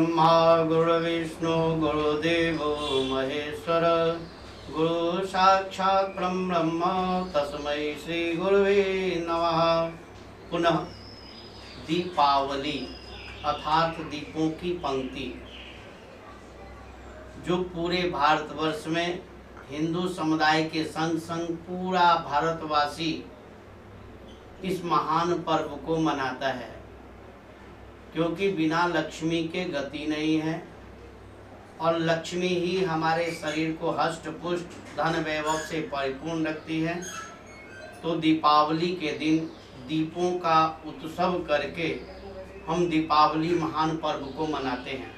गुरुर्ब्रह्मा गुरुर्विष्णु गुरुदेवो महेश्वर गुरु साक्षात् परब्रह्म तस्मै श्री गुरुवे नमः। पुनः दीपावली अर्थात दीपों की पंक्ति जो पूरे भारतवर्ष में हिंदू समुदाय के संग संग पूरा भारतवासी इस महान पर्व को मनाता है, क्योंकि बिना लक्ष्मी के गति नहीं है और लक्ष्मी ही हमारे शरीर को हष्ट पुष्ट धन वैभव से परिपूर्ण रखती है। तो दीपावली के दिन दीपों का उत्सव करके हम दीपावली महान पर्व को मनाते हैं।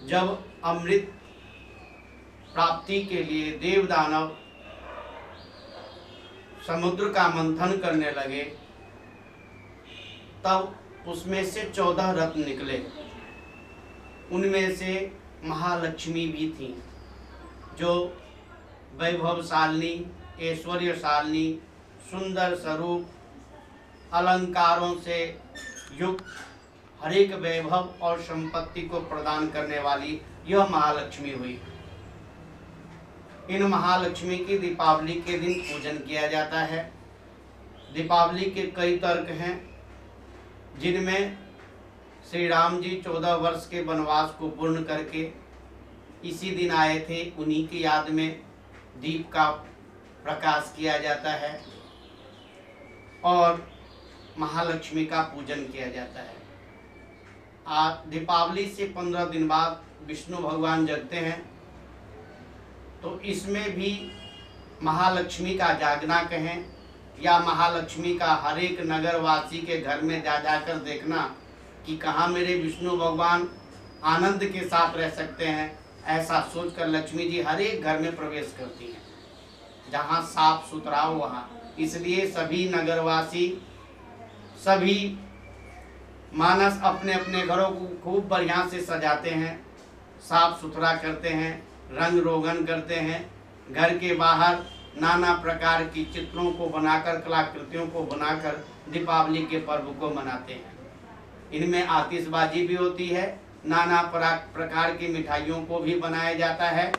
जब अमृत प्राप्ति के लिए देव दानव समुद्र का मंथन करने लगे, तब उसमें से 14 रत्न निकले। उनमें से महालक्ष्मी भी थी, जो वैभवशालिनी, ऐश्वर्यशालिनी, सुंदर स्वरूप, अलंकारों से युक्त, हरेक वैभव और संपत्ति को प्रदान करने वाली यह महालक्ष्मी हुई। इन महालक्ष्मी की दीपावली के दिन पूजन किया जाता है। दीपावली के कई तर्क हैं, जिनमें श्री राम जी 14 वर्ष के वनवास को पूर्ण करके इसी दिन आए थे। उन्हीं की याद में दीप का प्रकाश किया जाता है और महालक्ष्मी का पूजन किया जाता है। आज दीपावली से 15 दिन बाद विष्णु भगवान जगते हैं, तो इसमें भी महालक्ष्मी का जागना कहें या महालक्ष्मी का हर एक नगरवासी के घर में जा जाकर देखना कि कहाँ मेरे विष्णु भगवान आनंद के साथ रह सकते हैं, ऐसा सोचकर लक्ष्मी जी हर एक घर में प्रवेश करती हैं, जहाँ साफ सुथरा हो वहाँ। इसलिए सभी नगरवासी, सभी मानस अपने अपने घरों को खूब बढ़िया से सजाते हैं, साफ सुथरा करते हैं, रंग रोगन करते हैं। घर के बाहर नाना प्रकार की चित्रों को बनाकर, कलाकृतियों को बनाकर दीपावली के पर्व को मनाते हैं। इनमें आतिशबाजी भी होती है, नाना प्रकार की मिठाइयों को भी बनाया जाता है।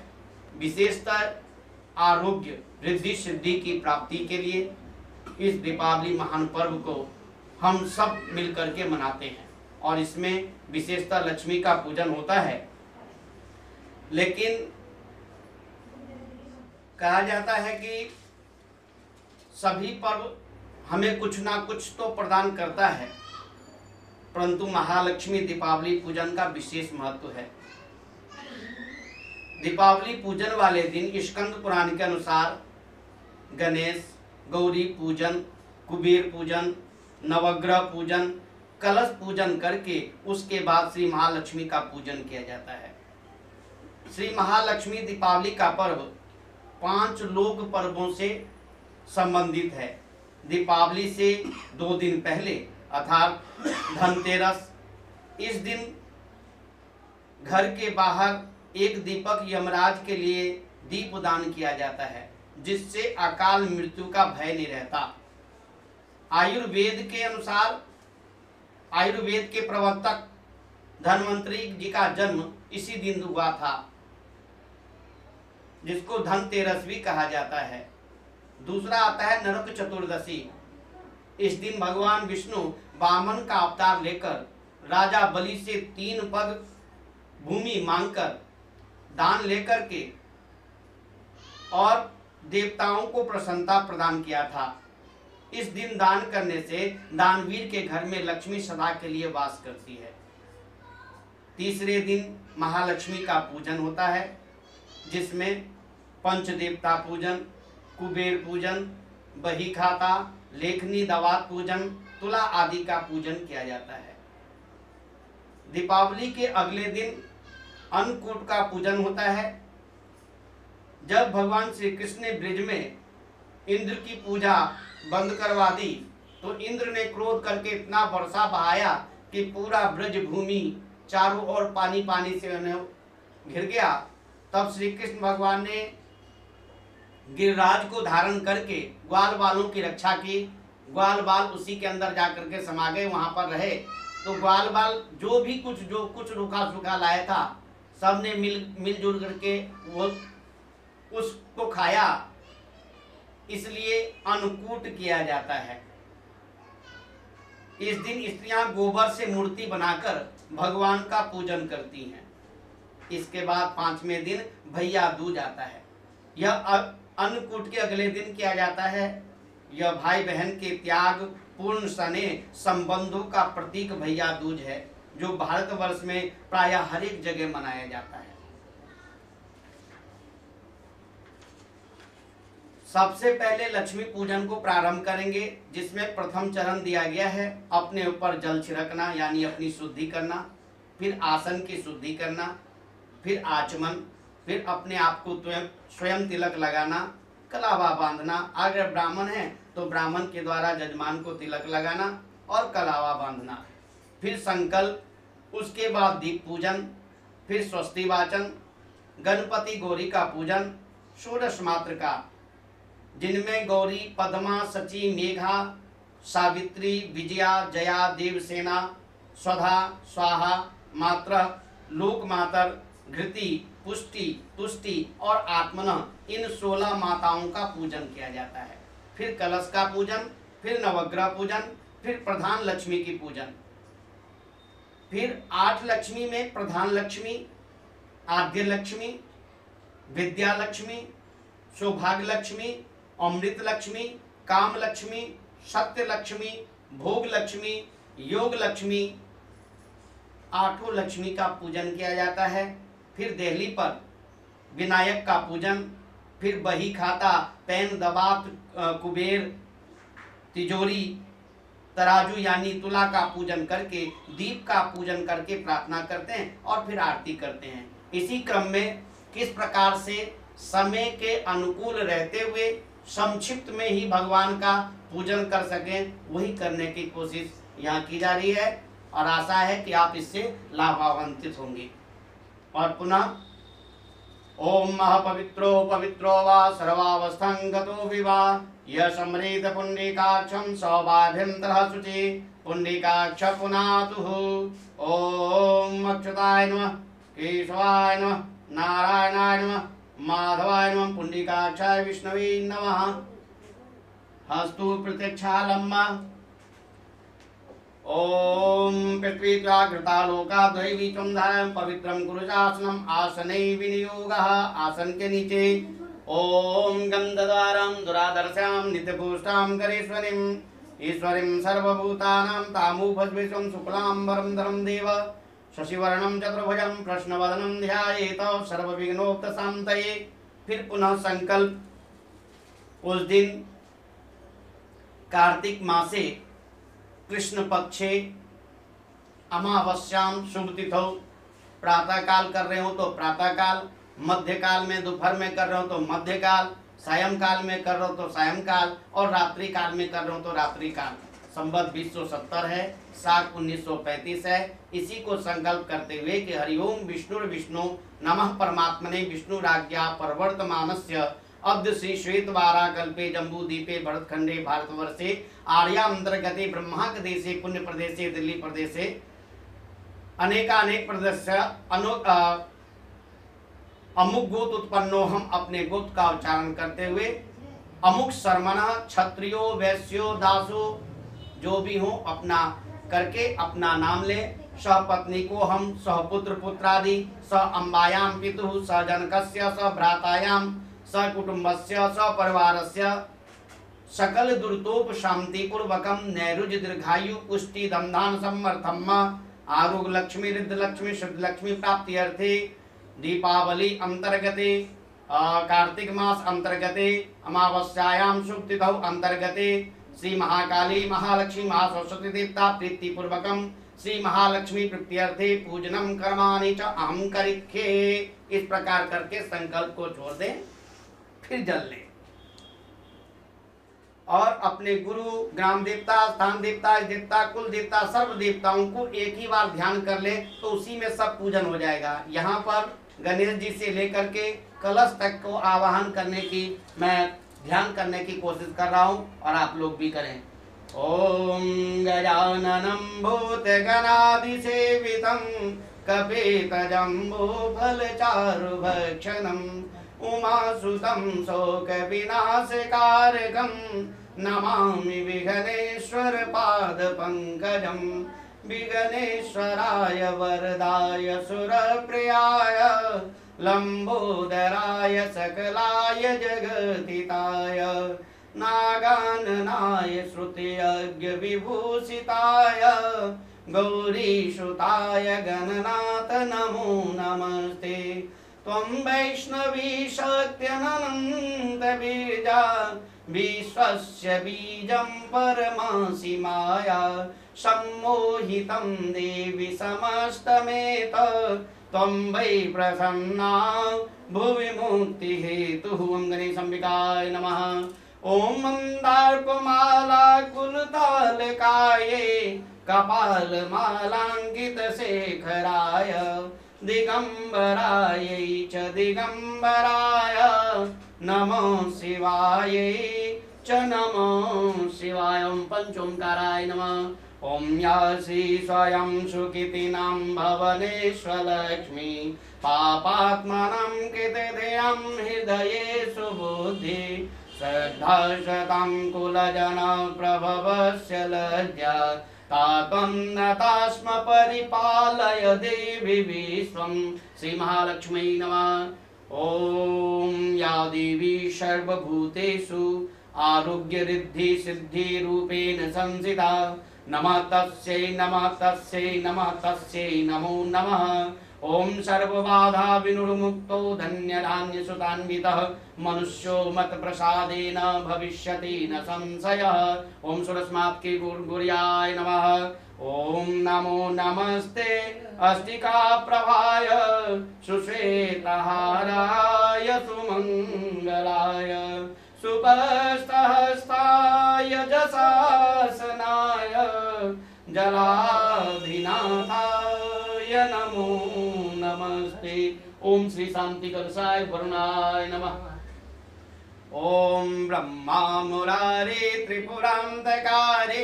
विशेषतर आरोग्य, रिद्धि सिद्धि की प्राप्ति के लिए इस दीपावली महान पर्व को हम सब मिलकर के मनाते हैं और इसमें विशेषतर लक्ष्मी का पूजन होता है। लेकिन कहा जाता है कि सभी पर्व हमें कुछ ना कुछ तो प्रदान करता है, परंतु महालक्ष्मी दीपावली पूजन का विशेष महत्व है। दीपावली पूजन वाले दिन स्कंद पुराण के अनुसार गणेश, गौरी पूजन, कुबेर पूजन, नवग्रह पूजन, कलश पूजन करके उसके बाद श्री महालक्ष्मी का पूजन किया जाता है। श्री महालक्ष्मी दीपावली का पर्व 5 लोक पर्वों से संबंधित है। दीपावली से 2 दिन पहले अर्थात धनतेरस, इस दिन घर के बाहर एक दीपक यमराज के लिए दीपदान किया जाता है, जिससे अकाल मृत्यु का भय नहीं रहता। आयुर्वेद के अनुसार, आयुर्वेद के प्रवर्तक धन्वंतरी जी का जन्म इसी दिन हुआ था, जिसको धनतेरस भी कहा जाता है। दूसरा आता है नरक चतुर्दशी। इस दिन भगवान विष्णु वामन का अवतार लेकर राजा बलि से 3 पग भूमि मांगकर दान लेकर के और देवताओं को प्रसन्नता प्रदान किया था। इस दिन दान करने से दानवीर के घर में लक्ष्मी सदा के लिए वास करती है। तीसरे दिन महालक्ष्मी का पूजन होता है, जिसमें पंचदेवता पूजन, कुबेर पूजन, बही खाता, लेखनी दवात पूजन, तुला आदि का पूजन किया जाता है। दीपावली के अगले दिन अन्नकूट का पूजन होता है। जब भगवान श्री कृष्ण ने ब्रिज में इंद्र की पूजा बंद करवा दी, तो इंद्र ने क्रोध करके इतना वर्षा बहाया कि पूरा ब्रज भूमि चारों ओर पानी पानी से घिर गया। तब श्री कृष्ण भगवान ने गिरिराज को धारण करके ग्वाल बालों की रक्षा की। ग्वाल बाल उसी के अंदर जाकर के समा गए, वहां पर रहे। तो ग्वाल बाल जो कुछ रूखा सूखा लाया था सबने मिलजुल करके वो उसको खाया, इसलिए अन्नकूट किया जाता है। इस दिन स्त्रियां गोबर से मूर्ति बनाकर भगवान का पूजन करती हैं। इसके बाद 5वें दिन भैया दूज आता है। यह अन्नकूट के अगले दिन किया जाता है। यह भाई बहन के त्याग पूर्ण स्नेह संबंधों का प्रतीक भैया दूज है, जो भारतवर्ष में प्रायः हर एक जगह मनाया जाता है। सबसे पहले लक्ष्मी पूजन को प्रारंभ करेंगे, जिसमें प्रथम चरण दिया गया है अपने ऊपर जल छिड़कना यानी अपनी शुद्धि करना, फिर आसन की शुद्धि करना, फिर आचमन, फिर अपने आप को स्वयं तिलक लगाना, कलावा बांधना। अगर ब्राह्मण है तो ब्राह्मण के द्वारा जजमान को तिलक लगाना और कलावा बांधना, फिर संकल्प, उसके बाद दीप पूजन, फिर स्वस्ति वाचन, गणपति गौरी का पूजन, षोडश मात्र का, जिनमें गौरी, पद्मा, सची, मेघा, सावित्री, विजया, जया, देवसेना, स्वधा, स्वाहा, मात्र, लोकमातर, घृति, पुष्टि, तुष्टि और आत्मन, इन 16 माताओं का पूजन किया जाता है। फिर कलश का पूजन, फिर नवग्रह पूजन, फिर प्रधान लक्ष्मी की पूजन। फिर 8 लक्ष्मी में प्रधान लक्ष्मी, आद्य लक्ष्मी, विद्या लक्ष्मी, सौभाग्य लक्ष्मी, अमृत लक्ष्मी, काम लक्ष्मी, सत्य लक्ष्मी, भोग लक्ष्मी, योग लक्ष्मी, 8 लक्ष्मी का पूजन किया जाता है। फिर देहली पर विनायक का पूजन, फिर बही खाता, पेन, दबात, कुबेर, तिजोरी, तराजू यानी तुला का पूजन करके, दीप का पूजन करके प्रार्थना करते हैं और फिर आरती करते हैं। इसी क्रम में किस प्रकार से समय के अनुकूल रहते हुए संक्षिप्त में ही भगवान का पूजन कर सकें, वही करने की कोशिश यहाँ की जा रही है और आशा है कि आप इससे लाभान्वित होंगे। और पुनः ओम महापवित्रो पवित्रो वा सर्वावस्थं गतो विवा यह समृत पुण्डिकाक्षं सौभाभ्यंतरः शुचि पुण्डिकाक्ष पुनातुः। ओम अच्युताय नमः, केशवाय नमः, नारायणाय नमः, माधवाय नमः, पुण्डिकाक्षाय विष्णवे नमः। हस्तु प्रत्यक्षालम्मा। ओम पृथ्वी त्वाकृता लोका द्वैवीचम धाम पवित्रम कुरुशासनम आसने विनियोगः। आसन के नीचे ओम गंधद्वारम दुरादर्श्याम नित्यपुष्टाम करेश्वरीम ईश्वरीम सर्वभूतानां तामुपस्विशं शुक्लांबरं धरं देव शशिवर्णं चतुर्भुजं प्रश्नवदनं ध्यायेत सर्वविघ्नोपशान्तये। फिर पुनः संकल्प। उस दिन कार्तिक मासे कृष्ण पक्षे अमावस्याम शुभ तिथौ, प्रातः काल कर रहे हो तो प्रातः काल, मध्य काल में दोपहर में कर रहे हो तो मध्य काल, सायं काल में कर रहे हो तो सायं काल और रात्रि काल में कर रहे हो तो रात्रि काल। संवत 2070 है, साल 1935 है। इसी को संकल्प करते हुए कि हरिओम विष्णु नमः परमात्मने विष्णुराज्ञा प्रवर्तमानस्य अद्य श्री श्वेतवारा कल्पे जम्बूदीपे भरतखंडे भारतवर्षे आर्यान्तर्गते ब्रह्मांक देशे पुण्य प्रदेशे दिल्ली प्रदेशे अनेकानेक प्रदेश अमुक गोत उत्पन्नो, हम अपने गोत का उच्चारण करते हुए अमुक शर्मणा क्षत्रियो वैश्यो दासो जो भी हो अपना करके अपना नाम ले। सहपत्नी को हम सहपुत्र पुत्रादि, स अम्बायाम पितुः, स जनकस्य, स भ्रातायाम, स कुटुम्बस्य, स परिवारस्य सकल दुर्तोपशांति पूर्वकम नैरुज दीर्घायु पुष्टि दमधान समर्थम आरोग्य लक्ष्मी रिद्ध लक्ष्मी शुद्ध लक्ष्मी प्राप्ति अर्थे दीपावली अंतर्गते कार्तिक मास अंतर्गते अमावस्यायाम शुभ तिथौ अंतर्गते श्री महाकाली महालक्ष्मी महासरस्वती देवता प्रीति पूर्वकम श्री महालक्ष्मी प्रीत्यर्थे पूजनम कर्माणि च अहम करिष्ये। इस प्रकार करके संकल्प को छोड़ दें, फिर जल लें और अपने गुरु, ग्राम देवता, स्थान देवता, देवता, कुल देवता, सर्व देवताओं को एक ही बार ध्यान कर ले तो उसी में सब पूजन हो जाएगा। यहाँ पर गणेश जी से लेकर के कलश तक को आवाहन करने की मैं ध्यान करने की कोशिश कर रहा हूँ और आप लोग भी करें। ॐ गजाननं भूतगणादिसेवितं कपितजम्बूफलचारुभक्षणम् उमासुतं शोकविनाशकारकं नमामि विघ्नेश्वरपादपङ्कजं विघ्नेश्वराय वरदाय सुरप्रियाय लम्बोदराय सकलाय जगतिताय नागाननाय श्रुतियज्ञविभूषिताय गौरीसुताय गणनाथ नमो नमस्ते। त्वं वैष्णवी शक्त्यनन्तबीजा विश्वस्य बीजं परमासि माया सम्मोहितं देवि समस्तमेत त्वं वै प्रसन्ना भुवि मुक्तिहेतुः। ॐ गणेशाम्बिकाय नमः। ॐ मन्दार्पमालाकुलतालकाये कपालमालाङ्कितशेखराय दिगम्बरायै च दिगम्बराय नमो शिवायै च नमो शिवाय। ॐ पंचोंकाराय नमः। ॐ यासि स्वयं सुकृतिनां भवनेश्वरलक्ष्मी पापात्मानां कृतधियां हृदये सुबुद्धि श्रद्धा शतां कुलजन प्रभवस्य लज्जा तातं नतास्म परिपालय देवी विश्वं। श्री महालक्ष्मी नमः। ॐ या देवी सर्वभूतेषु आरोग्य रिद्धि सिद्धि रूपेण संस्थिता नमः तस्यै नमः तस्यै नमः तस्यै नमो नमः। ॐ सर्वबाधा विनुर्मुक्तो धन्यधान्यसुतान्वितः मनुष्यो मत प्रसादेन भविष्यति न संशयः। ॐ सुरस्मात् के गुर्याय नमः। ॐ नमो नमस्ते अस्तिका प्रभाय सुश्वेतहाराय सुमंगलाय सुपस्थहस्ताय जशासनाय जलाधिनाथाय नमो नमस्ते। ओम श्री शांति कलशाय वरुणाय नमः। ओम ब्रह्मा मुरारे त्रिपुरांतकारे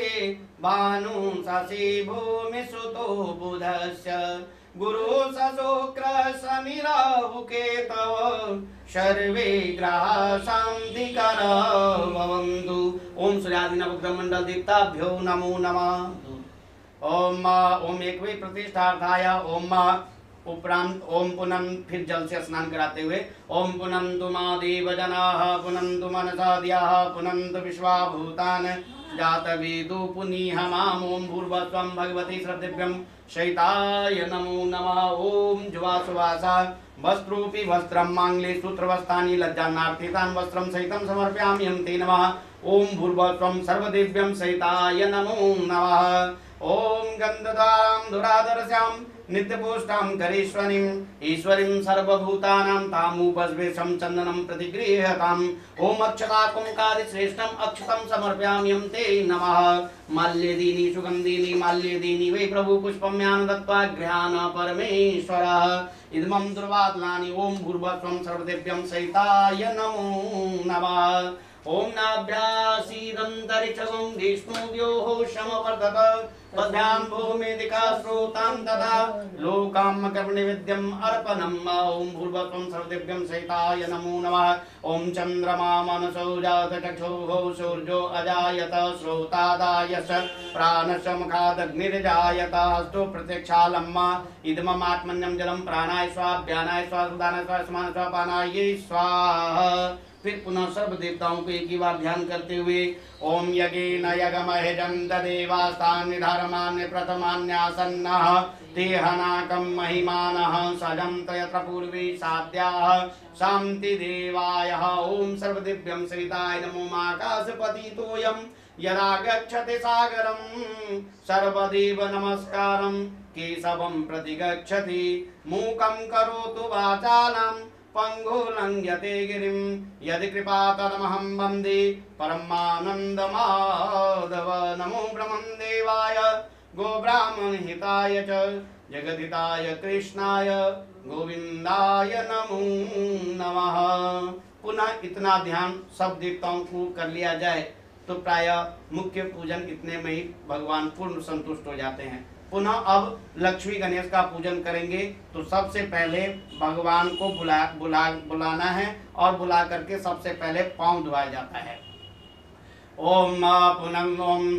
भानु शशि भूमि सुतो बुधस्य गुरु शुक्र शनि राहु केतव सर्वे ग्रह शांतिकर भवन्तु। ओम सूर्यादिनवग्रह मंडल दीप्ताभ्यो नमो नमः। ओम ओम एकवे प्रतिष्ठार्थाय ओम उपरांत ओम पुनः फिर जल से स्नान कराते हुए ओम पुनन्तु महादेव जनाः पुनन्तु मनसा दियाः पुनन्तु विश्वाभूतान् जातवेदो पुनीहमाम। ओम भूर्भुवस्वं भगवती श्रद्धिभ्यं शैताय नमो नमः। ओम जुवासुवासा वस्त्रोऽपि वस्त्रं मांगल्ये सूत्रवस्त्राणि लज्जानार्थितान् वस्त्रं सहितं समर्पयाम्यहं ते नमः। ओम भूर्भुवस्वं सर्वदेव्यं सहिताय नमो नमः। ओम गन्धदां दुराधरस्यां नित्यपुष्टां करेश्वरीं ईश्वरीं सर्वभूतानां तामुपस्वेशं चन्दनं प्रतिगृह्यताम्। ओम अक्षता कुंकादि श्रेष्ठम् अक्षतं समर्पयाम्यहं ते नमः। माल्यदीनि सुगन्धीनि माल्यदीनि वै प्रभु पुष्पम्यान् दत्त्वा गृहाण परमेश्वरः इदमं दुर्वादलानि। ओम भूर्भुवस्वं सर्वदेव्यं सहिताय नमो नमः। ओम नाभ्यासीदन्तरिक्षगं विष्णुव्योः समवर्तत पद्भ्यां भूमिदिका स्रोतां तथा लोकामकर्णिविद्यम् अर्पणम्। ओम भूर्भुवस्वं सर्वदेव्यं सहिताय नमो नमः। ओम चन्द्रमा मनसो जात चक्षुः सूर्यो अजायत श्रोतादायश प्राणस्य मुखादग्निर्जायत अस्तु प्रत्यक्षालम्मा इदममात्मन्यं जलं प्राणाय स्वाहा व्यानाय स्वाहा सुदानाय स्वाहा समानाय स्वाहा पानाय स्वाहा। फिर पुनः सर्व देवताओं को एक ही बार ध्यान करते हुए ओम यज्ञेन यज्ञमहेजन्त देवास्तानि धर्माणि प्रथमान्यासन्नः तेहनाकं महिमानः सजन्त यत्र पूर्वे साध्याः शान्ति देवायः। ओम सर्वदिव्यं सहिताय नमो आकाशपतितोऽयं यदा गच्छति सागरं सर्वदेव नमस्कारं केशवं प्रति गच्छति मूकं करोतु वाचालं पंगुलंघ्यते गिरिं यदि कृपा तदमहं वन्दे परमानन्दमाधव। नमो ब्रह्मदेवाय गोब्राह्मण हिताय च जगद्धिताय कृष्णाय गोविंदाय नमो नमः। पुनः इतना ध्यान सब देवताओं को कर लिया जाए तो प्रायः मुख्य पूजन इतने में ही भगवान पूर्ण संतुष्ट हो जाते हैं। पुनः अब लक्ष्मी गणेश का पूजन करेंगे। तो सबसे पहले भगवान को बुलाना है और बुला करके सबसे पहले पांव धुआया जाता है। ओम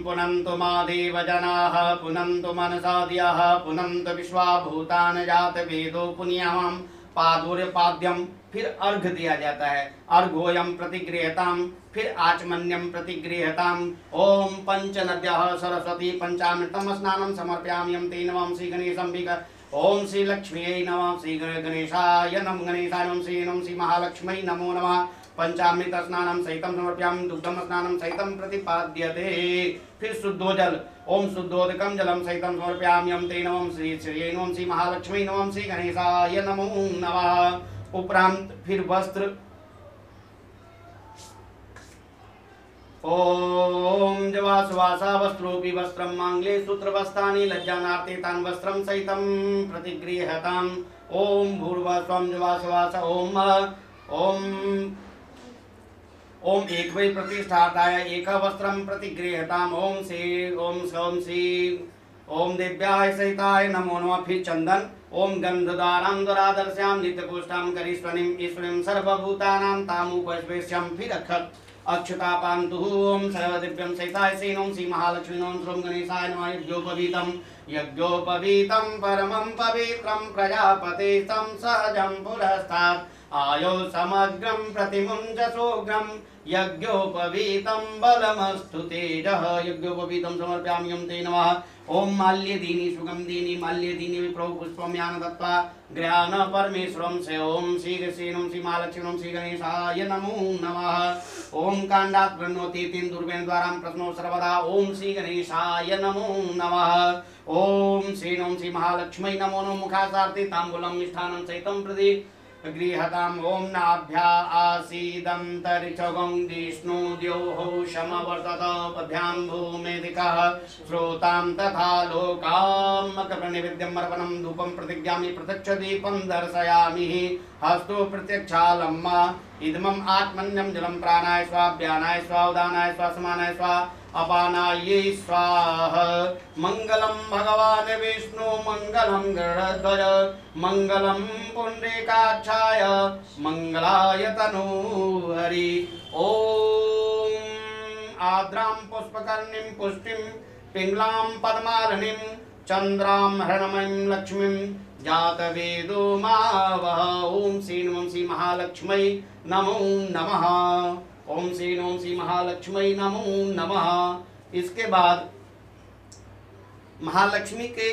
पुनन्तु मादेव जनाः पुनन्तु मनसा दियः पुनन्तु विश्वाभूतान् जात वेदो पुण्यमां पादुर्पाद्यम। फिर अर्घ दिया जाता है। अर्घोयम प्रतिगृहताम, फिर आचमन्यम प्रतिगृहताम। ओम पंचनद्यः सरस्वती पंचामृतम स्नानं समर्पयाम्यं ते नमः श्री गणेशंबिका। ओम श्री लक्ष्म्यै नमः श्री गणेशाय नमः गणेशाय नमः श्री महालक्ष्म्यै नमो नमः। पंचामृत स्नानं सहितं समर्पयामि दुग्धम स्नानं सहितं प्रतिपाद्यते। फिर शुद्धोजल ओम शुद्धोदकं जलं सहितं समर्पयाम्यं ते नमः श्री महालक्ष्मी नमः श्री गणेशाय नमो नमः। उपरांत फिर वस्त्र ओम जवासुवासा वस्त्रोपि वस्त्रं मांगले सूत्रवस्त्राणि लज्जानार्थे तान् वस्त्रं सहितं प्रतिगृह्यताम्। ओम भूर्भुवस्वं जवासुवासा ओम एक वै प्रतिष्ठार्थाय एक वस्त्रं प्रतिगृह्यताम्। ओम देव्याय सहिताय नमो नमः। फिर चंदन ओम गंधदारां द्वारादर्श्यां नित्यपुष्टां करीश्वरीं ईश्वरीं सर्वभूतानां तामुपवेश्यं। फिर अक्षता पान्तु ओम सर्वदिव्यं सहिताय सेनों श्री महालक्ष्मी नमः श्री गणेशाय नमः। यज्ञोपवीतं परमं पवित्रं प्रजापते तं सहजं पुरस्तात् आयो समग्रं प्रतिमुञ्जसोग्रं यज्ञोपवीतं बलमस्तु तेजः। यज्ञोपवीतं समर्पयाम्यं ते नमः। ओम माल्यदीनि सुगंधीनि माल्यदीनि विप्रो पुष्पं यान दत्त्वा गृहाण परमेश्वरं से। ओम श्री महालक्ष्मी श्री गणेशाय नमो नमः। ओम कांडात् प्रणोति तीन दुर्वेन द्वारां प्रश्नो सर्वदा। ओम श्री गणेशाय नमो नमः। ओम श्री महालक्ष्मी नमो नमः। मुखासार्थे तांबूलं मिष्ठान्नं सहितं प्रति गृहताम्। ओम नाभ्या आसीदन्तरिक्षगं जिष्णु द्योः समवर्तत पद्भ्यां भूमेदिकः श्रोतां तथा लोकां मकरनिवेद्यम् अर्पणं धूपं प्रतिज्ञामि प्रत्यक्ष दीपं दर्शयामि हस्तो प्रत्यक्षालम्म इदमम् आत्मन्यं जलं प्राणाय स्वाभ्यानाय स्वाउदानाय स्वासमानाय स्वा अपानायै स्वाहा। मंगलम भगवान विष्णु मंगलम गरुड़ध्वज मंगलम पुंडरीकाक्षाय मंगलाय तनूहरि। ओम आद्रां पुष्पकर्णिं पुष्टिं पिंगलां पद्मालनिं चंद्रां हरणमयीं लक्ष्मीं जातवेदो मावह। ओम श्री महालक्ष्मी नमो नमः। ओम श्री महालक्ष्मी नमो नमः। इसके बाद महालक्ष्मी के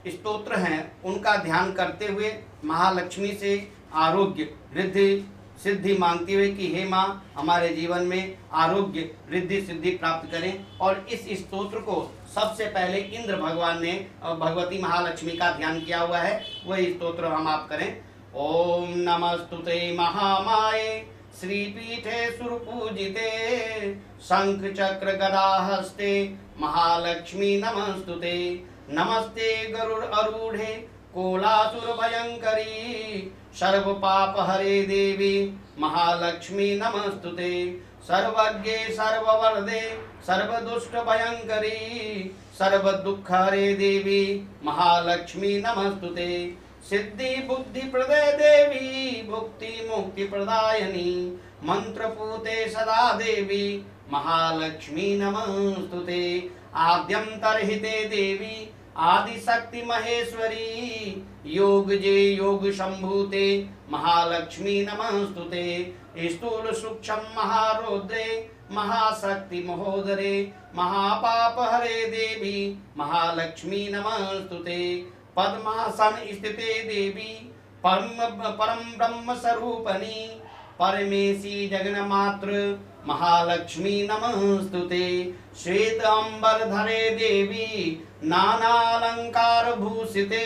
स्तोत्र हैं, उनका ध्यान करते हुए महालक्ष्मी से आरोग्य रिद्धि सिद्धि मांगते हुए कि हे माँ हमारे जीवन में आरोग्य रिद्धि सिद्धि प्राप्त करें। और इस स्तोत्र को सबसे पहले इंद्र भगवान ने भगवती महालक्ष्मी का ध्यान किया हुआ है, वही स्तोत्र हम आप करें। ओम नमस्तुते महामाये श्रीपीठे सुरपूजिते शंख चक्र गदा हस्ते महालक्ष्मी नमस्तुते। नमस्ते गरुड़ आरूढ़े कोलासुर भयंकरी सर्व पाप हरे देवी महालक्ष्मी नमस्तुते। सर्वज्ञे सर्ववरदे सर्व दुष्ट भयंकरी सर्व दुख हरे देवी महालक्ष्मी नमस्तुते। सिद्धि बुद्धि प्रदे देवी भुक्ति मुक्ति प्रदायनी मंत्र पूते सदा देवी महालक्ष्मी नमस्तुते। आद्यंतरहिते देवी आदि शक्ति महेश्वरी योग जे योग शंभूते महालक्ष्मी नमस्तुते। स्थूल सूक्ष्म महारौद्रे महाशक्ति महोदरे महापाप हरे देवी महालक्ष्मी नमस्तुते। पद्मासन स्थिते देवी परम ब्रह्म स्वरूपनी परमेशी जगन्मात्र महालक्ष्मी नमस्तुते। श्वेत अंबर धरे देवी नानालंकार भूषिते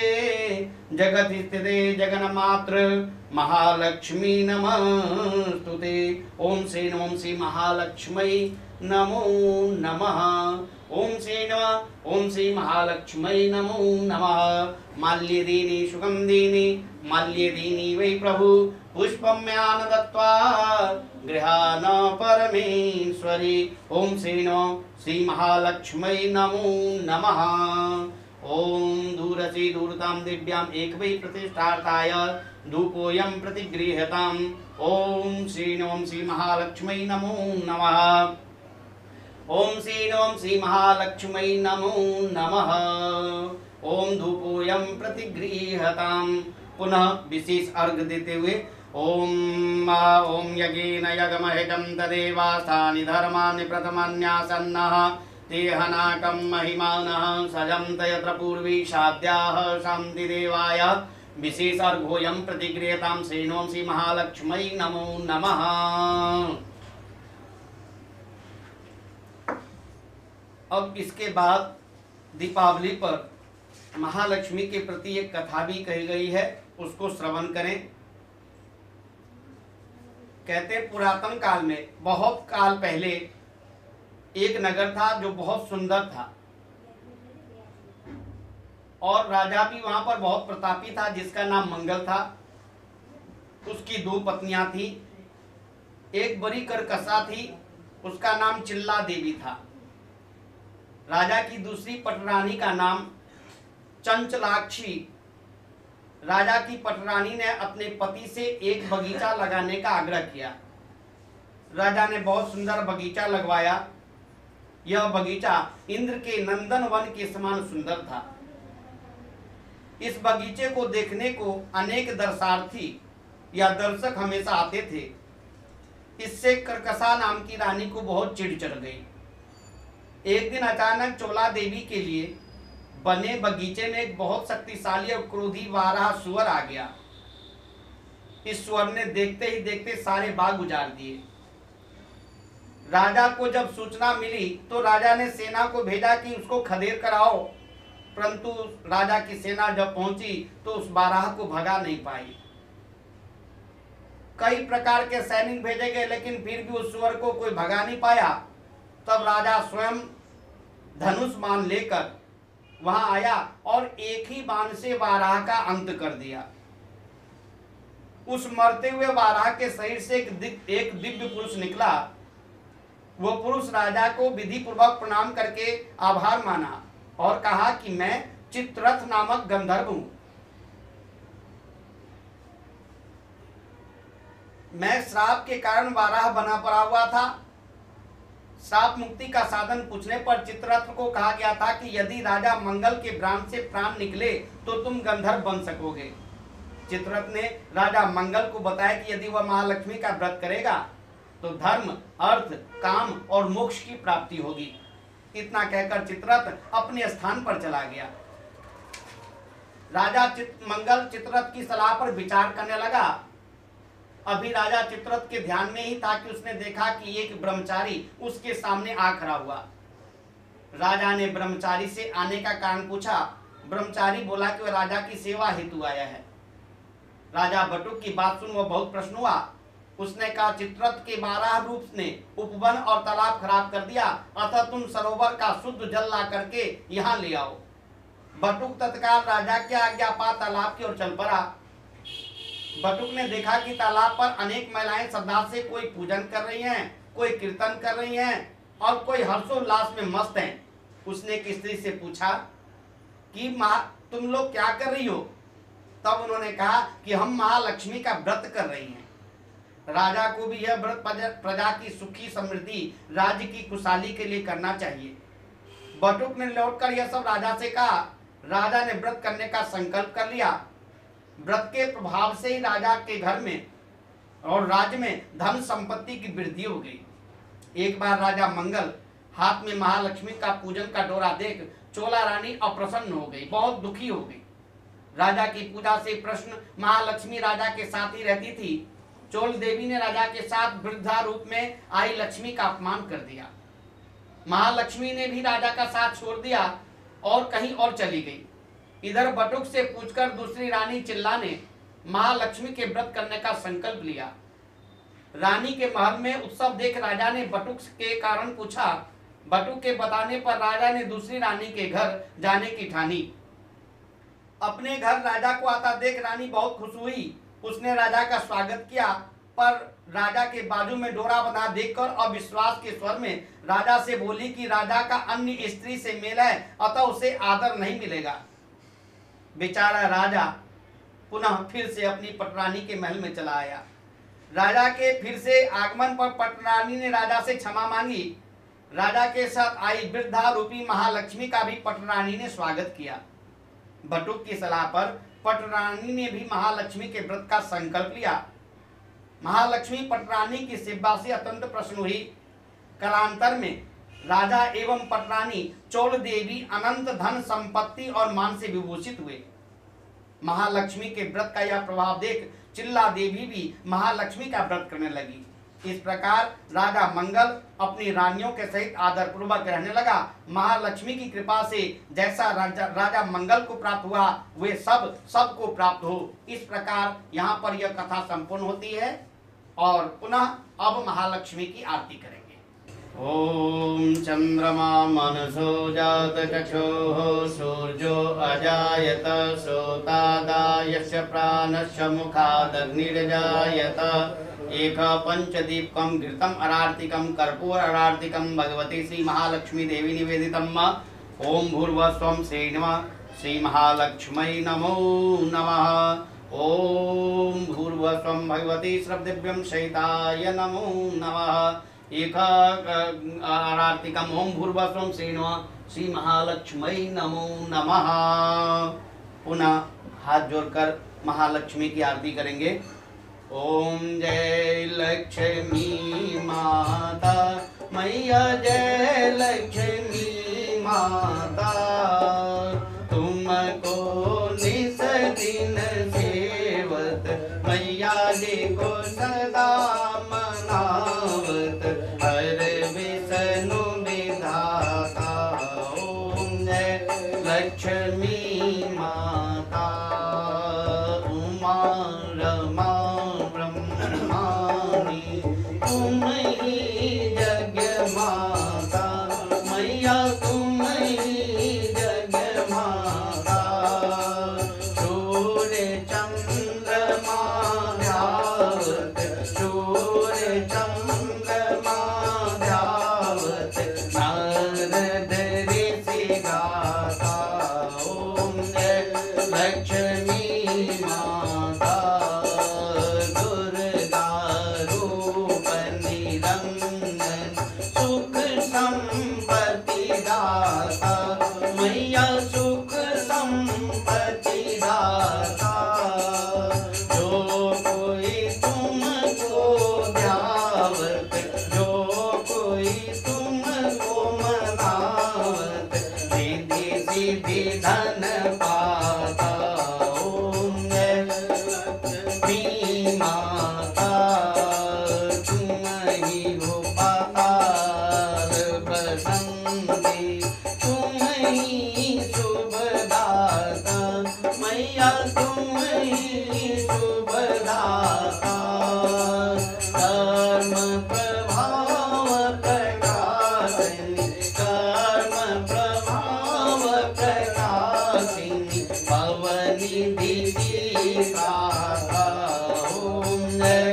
जगत स्थिते जगन्मात्र महालक्ष्मी नमस्तुते। ओम श्री महालक्ष्मी नमो नमः। ओम श्री महालक्ष्मी नमो नमः। माल्यदीनि सुगंधीनि माल्यदीनि वै प्रभु पुष्पम्यान दत्त्वा गृहाण परमेश्वरी। ओम श्री महालक्ष्मी नमो नमः। ओम दूरसी दूरतां दिव्यां एक वै प्रतिष्ठार्थाय धूपोऽयं प्रतिगृह्यताम्। ओम श्री महालक्ष्मी नमो नमः। ओम श्री महालक्ष्मी नमो नमः। ओम धूपोऽयं प्रतिगृह्यताम्। पुनः विशेष अर्घ देते हुए ओम यज्ञेन यज्ञमहितं तदेवास्तानि धर्माणि प्रथमान्यासन्नः तेहनाकं महिमानः सजन्त यत्र पूर्वी साध्याः शान्ति देवाय विशेष अर्घोऽयं प्रतिगृह्यतां। श्री महालक्ष्मी नमो नमः। अब इसके बाद दीपावली पर महालक्ष्मी के प्रति एक कथा भी कही गई है, उसको श्रवण करें। कहते पुरातन काल में, बहुत काल पहले एक नगर था जो बहुत सुंदर था और राजा भी वहां पर बहुत प्रतापी था जिसका नाम मंगल था। उसकी 2 पत्नियां थी। एक बड़ी करकसा थी, उसका नाम चिल्ला देवी था। राजा की दूसरी पटरानी का नाम चंचलाक्षी। राजा की पटरानी ने अपने पति से एक बगीचा लगाने का आग्रह किया। राजा ने बहुत सुंदर बगीचा लगवाया। यह बगीचा इंद्र के नंदन वन के समान सुंदर था। इस बगीचे को देखने को अनेक दर्शनार्थी या दर्शक हमेशा आते थे। इससे करकसा नाम की रानी को बहुत चिढ़ चढ़ गई। एक दिन अचानक चोला देवी के लिए बने बगीचे में एक बहुत शक्तिशाली और क्रोधी वाराह सुअर आ गया। इस सुअर ने देखते ही देखते सारे बाग उजाड़ दिए। राजा को जब सूचना मिली तो राजा ने सेना को भेजा कि उसको खदेड़ कर आओ, परंतु राजा की सेना जब पहुंची तो उस बाराह को भगा नहीं पाई। कई प्रकार के सैनिक भेजे गए लेकिन फिर भी उस सुअर को कोई भगा नहीं पाया। तब राजा स्वयं धनुष बाण लेकर वहां आया और एक ही बाण से वाराह का अंत कर दिया। उस मरते हुए वाराह के शरीर से एक दिव्य पुरुष निकला। वो पुरुष राजा को विधि पूर्वक प्रणाम करके आभार माना और कहा कि मैं चित्ररथ नामक गंधर्व हूं। मैं श्राप के कारण वाराह बना पड़ा हुआ था। श्राप मुक्ति का साधन पूछने पर चित्ररथ को कहा गया था कि यदि राजा मंगल के प्राण से प्राण निकले तो तुम गंधर्व बन सकोगे। चित्ररथ ने राजा मंगल को बताया कि यदि वह महालक्ष्मी का व्रत करेगा तो धर्म, अर्थ, काम और मोक्ष की प्राप्ति होगी। इतना कहकर चित्ररथ अपने स्थान पर चला गया। राजा मंगल चित्ररथ की सलाह पर विचार करने लगा। अभी राजा चित्ररथ के ध्यान में ही था कि उसने देखा कि एक ब्रह्मचारी उसके सामने आ खड़ा हुआ। राजा ने ब्रह्मचारी से आने का कारण पूछा। ब्रह्मचारी बोला कि वह राजा की सेवा हेतु आया है। राजा बटुक की बात सुन वह बहुत प्रसन्न हुआ। उसने कहा, चित्ररथ के 12 रूप ने उपवन और तालाब खराब कर दिया, अतः तुम सरोवर का शुद्ध जल ला करके यहाँ ले आओ। बटुक तत्काल राजा की आज्ञा पा तालाब की ओर चल पड़ा। बटुक ने देखा कि तालाब पर अनेक महिलाएं श्रद्धा से कोई पूजन कर रही हैं, कोई कीर्तन कर रही हैं और कोई हर्षोल्लास में मस्त हैं। उसने एक स्त्री से पूछा कि तुम लोग क्या कर रही हो? तब उन्होंने कहा कि हम महालक्ष्मी का व्रत कर रही हैं। राजा को भी यह व्रत प्रजा की सुखी समृद्धि, राज्य की खुशहाली के लिए करना चाहिए। बटुक ने लौटकर यह सब राजा से कहा। राजा ने व्रत करने का संकल्प कर लिया। व्रत के प्रभाव से ही राजा के घर में और राज्य में धन संपत्ति की वृद्धि हो गई। एक बार राजा मंगल हाथ में महालक्ष्मी का पूजन का डोरा देख चोला रानी अप्रसन्न हो गई, बहुत दुखी हो गई। राजा की पूजा से प्रश्न महालक्ष्मी राजा के साथ ही रहती थी। चोल देवी ने राजा के साथ वृद्धा रूप में आई लक्ष्मी का अपमान कर दिया। महालक्ष्मी ने भी राजा का साथ छोड़ दिया और कहीं और चली गई। इधर बटुक से पूछकर दूसरी रानी चिल्ला ने महालक्ष्मी के व्रत करने का संकल्प लिया। रानी के महल में उत्सव देख राजा ने बटुक के कारण पूछा। बटुक के बताने पर राजा ने दूसरी रानी के घर जाने की ठानी। अपने घर राजा को आता देख रानी बहुत खुश हुई। उसने राजा का स्वागत किया पर राजा के बाजू में डोरा बना देखकर अविश्वास के स्वर में राजा से बोली कि राजा का अन्य स्त्री से मेल है, अतः उसे आदर नहीं मिलेगा। बेचारा राजा पुनः फिर से अपनी पटरानी के महल में चला आया। राजा के फिर से आगमन पर पटरानी ने राजा से क्षमा मांगी। राजा के साथ आई वृद्धा रूपी महालक्ष्मी का भी पटरानी ने स्वागत किया। बटुक की सलाह पर पटरानी ने भी महालक्ष्मी के व्रत का संकल्प लिया। महालक्ष्मी पटरानी की सेवा से अत्यंत प्रसन्न हुई। कालांतर में राजा एवं पटरानी चोल देवी अनंत धन संपत्ति और मान से विभूषित हुए। महालक्ष्मी के व्रत का यह प्रभाव देख चिल्ला देवी भी महालक्ष्मी का व्रत करने लगी। इस प्रकार राजा मंगल अपनी रानियों के सहित आदर पूर्वक रहने लगा। महालक्ष्मी की कृपा से जैसा राजा मंगल को प्राप्त हुआ वे सबको प्राप्त हो। इस प्रकार यहाँ पर यह कथा संपूर्ण होती है और पुनः अब महालक्ष्मी की आरती करेंगे। ओम चंद्रमा मनसो जात चक्षुः सूर्यो अजायत सोतादायस्य प्राणस्य मुखादग्निर्जायत एक पंचदीपकं घृतम अरार्तिकं कर्पूर अरार्तिकं भगवती श्री महालक्ष्मी देवी निवेदितम्। ओम भूर्भुवस्वं श्री महालक्ष्मै नमो नमः। ओम भूर्भुवस्वं भगवती श्रवदिव्यं सहिताय नमो नमः। एक आरार्तिकम ओम भूर्भुवस्वं श्री महालक्ष्मै नमो नमः। पुनः हाथ जोड़कर महालक्ष्मी की आरती करेंगे। ओम जय लक्ष्मी माता मैया, जय लक्ष्मी माता, तुमको निस दिन सेवत मैया जी को सदा मनावत हर विष्णु विधाता। ओम जय लक्ष्मी माता उमा रमा ब्रह्माणी तुम ही जग माता मैया, तुम ही जग माता। सूर्य चंद्रमा ध्यावत, सूर्य चंद्रमा ध्यावत नारद ऋषि गाता। ओम जय लक्ष्मी माता दुर्गा रूप निरंजन सुख संपत्ति दाता मैया, सुख संपत्ति दाता। जो कोई तुमको ध्यावत, जो कोई तुमको मनावत रिद्धि सिद्धि धन पाता। ओम जय लक्ष्मी माता तुम ही हो पाताल बसंती, तुम ही शुभदाता मैया, तुम ही शुभदाता। कर्म प्रभाव प्रकाशिनी, कर्म प्रभाव प्रकाशिनी पवनिधि प्राता। ओम जय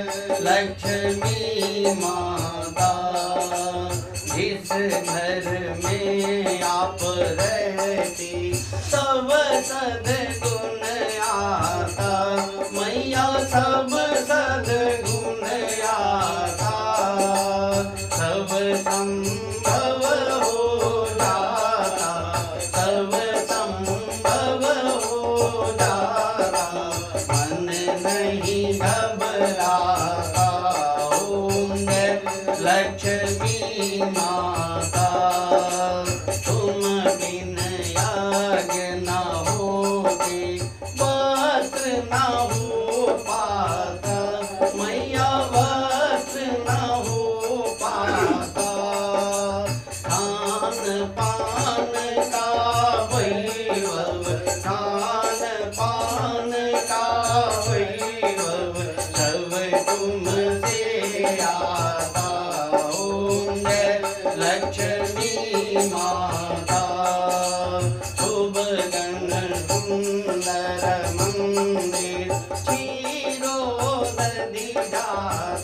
लक्ष्मी माता जिस घर में आप रहती सब सद्गुण आता मैया, सब सद्गुण आता। सब संभव हो जाता, सब संभव हो जाता, मन नहीं घबराता। ओम जय लक्ष्मी माता तुम बिन यज्ञ न होते, वस्त्र न हो पाता मैया, वस्त्र न हो पाता। खान पान का वैभव, खान पान का वैभव सब तुमसे आता। ओम जय लक्ष्मी माता शुभ गण सुंदर मंदिर क्षीरोदधि जाता।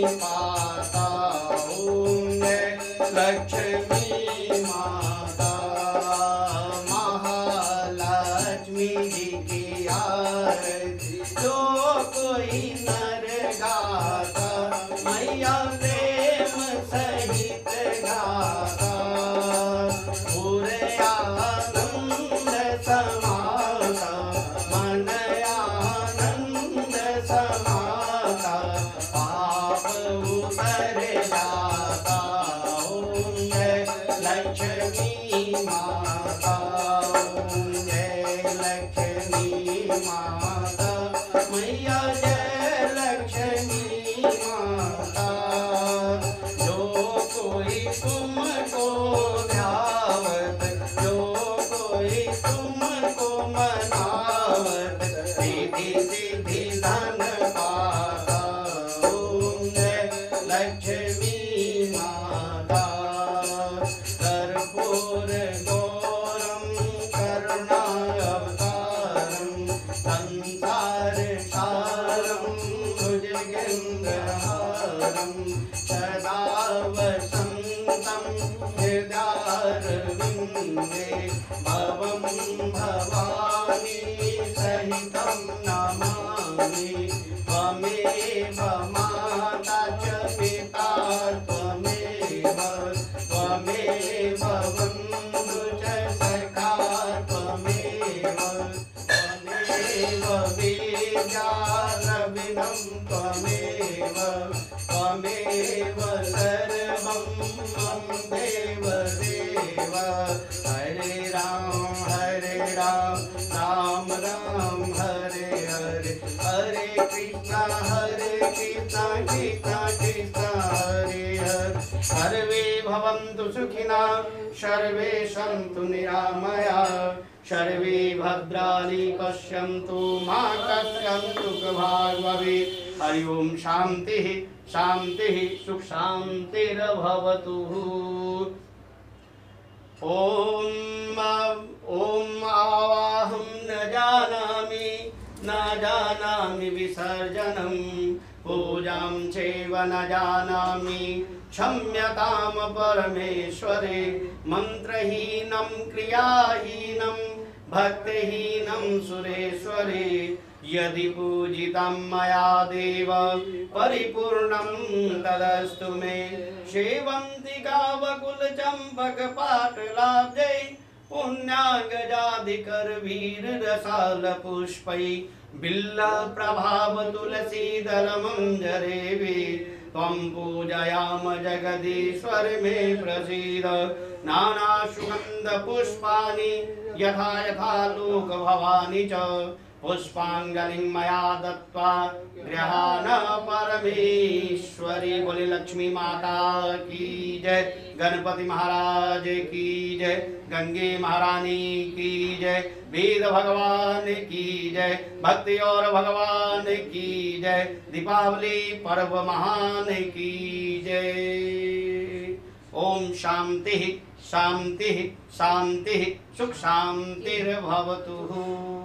पाता। ओम जय लक्ष्मी माता। महालक्ष्मी जी की आरती जो कोई नर गाता, मैया प्रेम सहित गाता। पूरे आनंद समाता, मन आनंद समाता, पाप उतर जाता। ओम जय लक्ष्मी माता। ओम जय लक्ष्मी माता। मैया जय लक्ष्मी माता। जो कोई तुमको ध्यावत, जो कोई तुमको मनावत, रिद्धि सिद्धि धन पाता। ओम जय लक्ष्मी माता। कर्पूर गौरम करुणावतारम, संसार सारम भुजगेन्द्रहारम, सदा वसन्तं हृदयारविन्दे, भवं भवानी सहितं नमामि। त्वमेव माता च पिता त्वमेव, त्वमेव बन्धु च सखा त्वमेव, त्वमेव विद्या द्रविणं त्वमेव, त्वमेव सर्वं मम देव देव। हरे राम राम राम हरे हरे, हरे कृष्णा कृष्णा कृष्णा हरे हरे। सर्वे भवन्तु सुखिनः, सर्वे सन्तु निरामयाः, सर्वे भद्राणि पश्यन्तु मा कश्चित् दुःखभाग् भवेत्। हरि ओम शान्तिः शान्तिः सुख शान्तिर्भवतु। ओम आवाहं न जानामि विसर्जनं, पूजां चैव न जानामि क्षम्यतां परमेश्वरे। मन्त्रहीनं क्रियाहीनं भक्तिहीनं सुरेश्वरे। यदि पूजितं मया देव परिपूर्णं तदस्तु मे। सेवन्तिका वकुल चम्पक पाटलाब्जै, पुण्यागजादिकर वीर रसाल पुष्पै, बिल्ल प्रभाव तुलसी दल मंजरेवि। त्वं पूजयाम जगदीश्वर मे प्रसीद। नाना सुगंध पुष्पाणि यथा यथा लोक भवानि च, पुष्पांजलिं मया दत्त्वा गृहाण परमेश्वरी। बोले लक्ष्मी माता की जय, गणपति महाराज की जय, गंगे महारानी की जय, वेद भगवान की जय, भक्ति और भगवान की जय, दीपावली पर्व महान की जय। ओम शांति शांति शांति सुख शांतिर्भवतु।